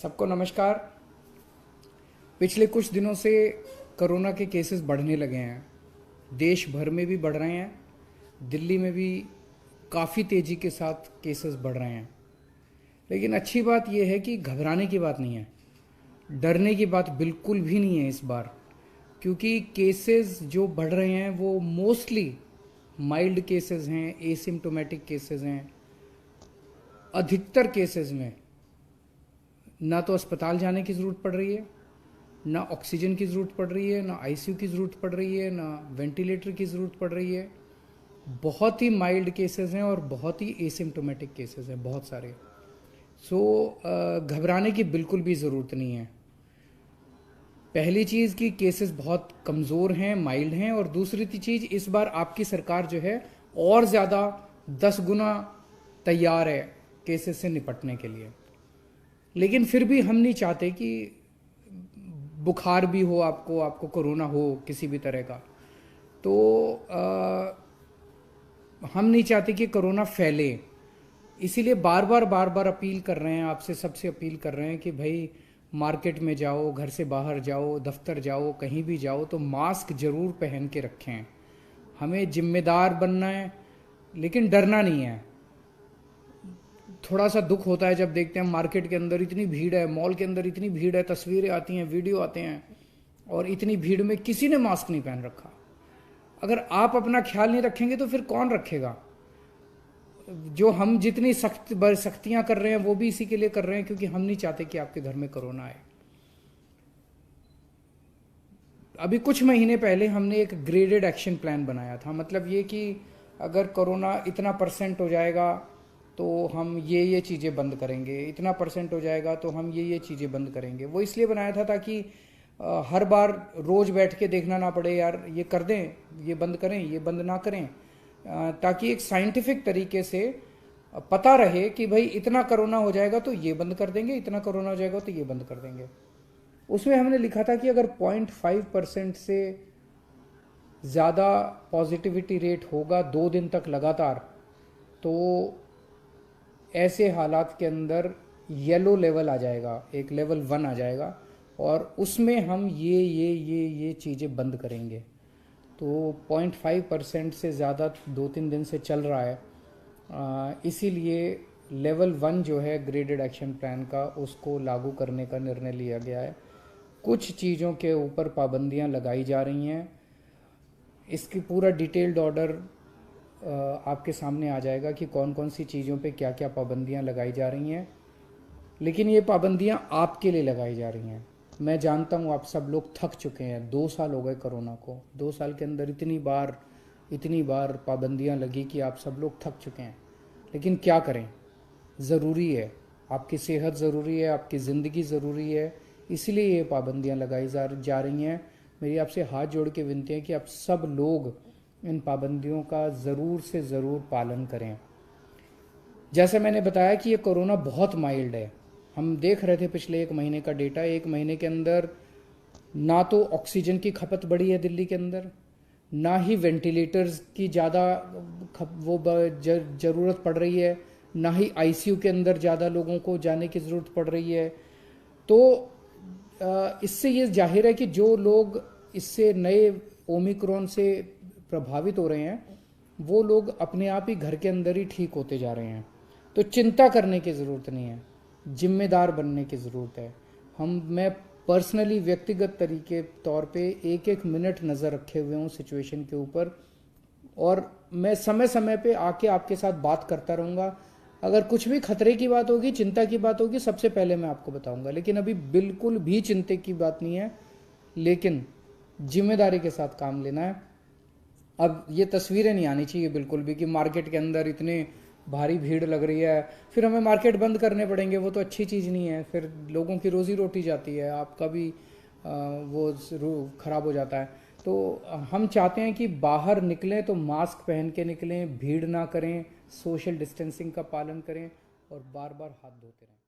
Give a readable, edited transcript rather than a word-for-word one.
सबको नमस्कार। पिछले कुछ दिनों से कोरोना के केसेस बढ़ने लगे हैं। देश भर में भी बढ़ रहे हैं, दिल्ली में भी काफ़ी तेज़ी के साथ केसेस बढ़ रहे हैं। लेकिन अच्छी बात यह है कि घबराने की बात नहीं है, डरने की बात बिल्कुल भी नहीं है इस बार, क्योंकि केसेस जो बढ़ रहे हैं वो मोस्टली माइल्ड केसेस हैं, एसिम्टोमेटिक केसेस हैं। अधिकतर केसेस में ना तो अस्पताल जाने की ज़रूरत पड़ रही है, ना ऑक्सीजन की ज़रूरत पड़ रही है, ना आईसीयू की ज़रूरत पड़ रही है, ना वेंटिलेटर की ज़रूरत पड़ रही है। बहुत ही माइल्ड केसेस हैं और बहुत ही एसिम्टोमेटिक केसेस हैं, बहुत सारे। घबराने की बिल्कुल भी ज़रूरत नहीं है। पहली चीज़ कि केसेस बहुत कमज़ोर हैं, माइल्ड हैं, और दूसरी चीज़ इस बार आपकी सरकार जो है और ज़्यादा 10 गुना तैयार है केसेस से निपटने के लिए। लेकिन फिर भी हम नहीं चाहते कि बुखार भी हो, आपको कोरोना हो किसी भी तरह का, तो हम नहीं चाहते कि कोरोना फैले। इसीलिए बार बार अपील कर रहे हैं, आपसे सबसे अपील कर रहे हैं कि भाई मार्केट में जाओ, घर से बाहर जाओ, दफ्तर जाओ, कहीं भी जाओ तो मास्क जरूर पहन के रखें। हमें जिम्मेदार बनना है, लेकिन डरना नहीं है। थोड़ा सा दुख होता है जब देखते हैं मार्केट के अंदर इतनी भीड़ है, मॉल के अंदर इतनी भीड़ है, तस्वीरें आती हैं, वीडियो आते हैं, और इतनी भीड़ में किसी ने मास्क नहीं पहन रखा। अगर आप अपना ख्याल नहीं रखेंगे तो फिर कौन रखेगा? जो हम जितनी सख्तियां कर रहे हैं वो भी इसी के लिए कर रहे हैं, क्योंकि हम नहीं चाहते कि आपके घर में कोरोना आए। अभी कुछ महीने पहले हमने एक ग्रेडेड एक्शन प्लान बनाया था। मतलब ये कि अगर कोरोना इतना परसेंट हो जाएगा तो हम ये चीज़ें बंद करेंगे, इतना परसेंट हो जाएगा तो हम ये चीज़ें बंद करेंगे। वो इसलिए बनाया था ताकि हर बार रोज़ बैठ के देखना ना पड़े, यार ये कर दें, ये बंद करें, ये बंद ना करें, ताकि एक साइंटिफिक तरीके से पता रहे कि भाई इतना कोरोना हो जाएगा तो ये बंद कर देंगे, इतना कोरोना हो जाएगा तो ये बंद कर देंगे। उसमें हमने लिखा था कि अगर 0.5% से ज़्यादा पॉजिटिविटी रेट होगा 2 दिन तक लगातार, तो ऐसे हालात के अंदर येलो लेवल आ जाएगा, एक लेवल 1 आ जाएगा, और उसमें हम ये चीज़ें बंद करेंगे। तो 0.5% से ज़्यादा 2-3 दिन से चल रहा है, इसीलिए लेवल 1 जो है ग्रेडेड एक्शन प्लान का, उसको लागू करने का निर्णय लिया गया है। कुछ चीज़ों के ऊपर पाबंदियां लगाई जा रही हैं। इसकी पूरा डिटेल्ड ऑर्डर आपके सामने आ जाएगा कि कौन कौन सी चीज़ों पे क्या क्या पाबंदियां लगाई जा रही हैं। लेकिन ये पाबंदियां आपके लिए लगाई जा रही हैं। मैं जानता हूँ आप सब लोग थक चुके हैं, 2 साल हो गए कोरोना को, 2 साल के अंदर इतनी बार पाबंदियां लगी कि आप सब लोग थक चुके हैं। लेकिन क्या करें, ज़रूरी है, आपकी सेहत ज़रूरी है, आपकी ज़िंदगी ज़रूरी है, इसलिए ये पाबंदियां लगाई जा रही हैं। मेरी आपसे हाथ जोड़ के विनती है कि आप सब लोग इन पाबंदियों का ज़रूर से ज़रूर पालन करें। जैसे मैंने बताया कि ये कोरोना बहुत माइल्ड है। हम देख रहे थे पिछले 1 महीने का डेटा, 1 महीने के अंदर ना तो ऑक्सीजन की खपत बढ़ी है दिल्ली के अंदर, ना ही वेंटिलेटर्स की ज़्यादा ज़रूरत पड़ रही है, ना ही आईसीयू के अंदर ज़्यादा लोगों को जाने की ज़रूरत पड़ रही है। तो इससे ये जाहिर है कि जो लोग इससे नए ओमिक्रॉन से प्रभावित हो रहे हैं वो लोग अपने आप ही घर के अंदर ही ठीक होते जा रहे हैं। तो चिंता करने की ज़रूरत नहीं है, जिम्मेदार बनने की ज़रूरत है। मैं पर्सनली व्यक्तिगत तरीके तौर पे 1-1 मिनट नज़र रखे हुए हूँ सिचुएशन के ऊपर, और मैं समय समय पे आके आपके साथ बात करता रहूँगा। अगर कुछ भी खतरे की बात होगी, चिंता की बात होगी, सबसे पहले मैं आपको बताऊंगा। लेकिन अभी बिल्कुल भी चिंता की बात नहीं है, लेकिन जिम्मेदारी के साथ काम लेना है। अब ये तस्वीरें नहीं आनी चाहिए बिल्कुल भी कि मार्केट के अंदर इतने भारी भीड़ लग रही है, फिर हमें मार्केट बंद करने पड़ेंगे। वो तो अच्छी चीज़ नहीं है, फिर लोगों की रोज़ी रोटी जाती है, आपका भी वो खराब हो जाता है। तो हम चाहते हैं कि बाहर निकलें तो मास्क पहन के निकलें, भीड़ ना करें, सोशल डिस्टेंसिंग का पालन करें, और बार बार हाथ धोते रहें।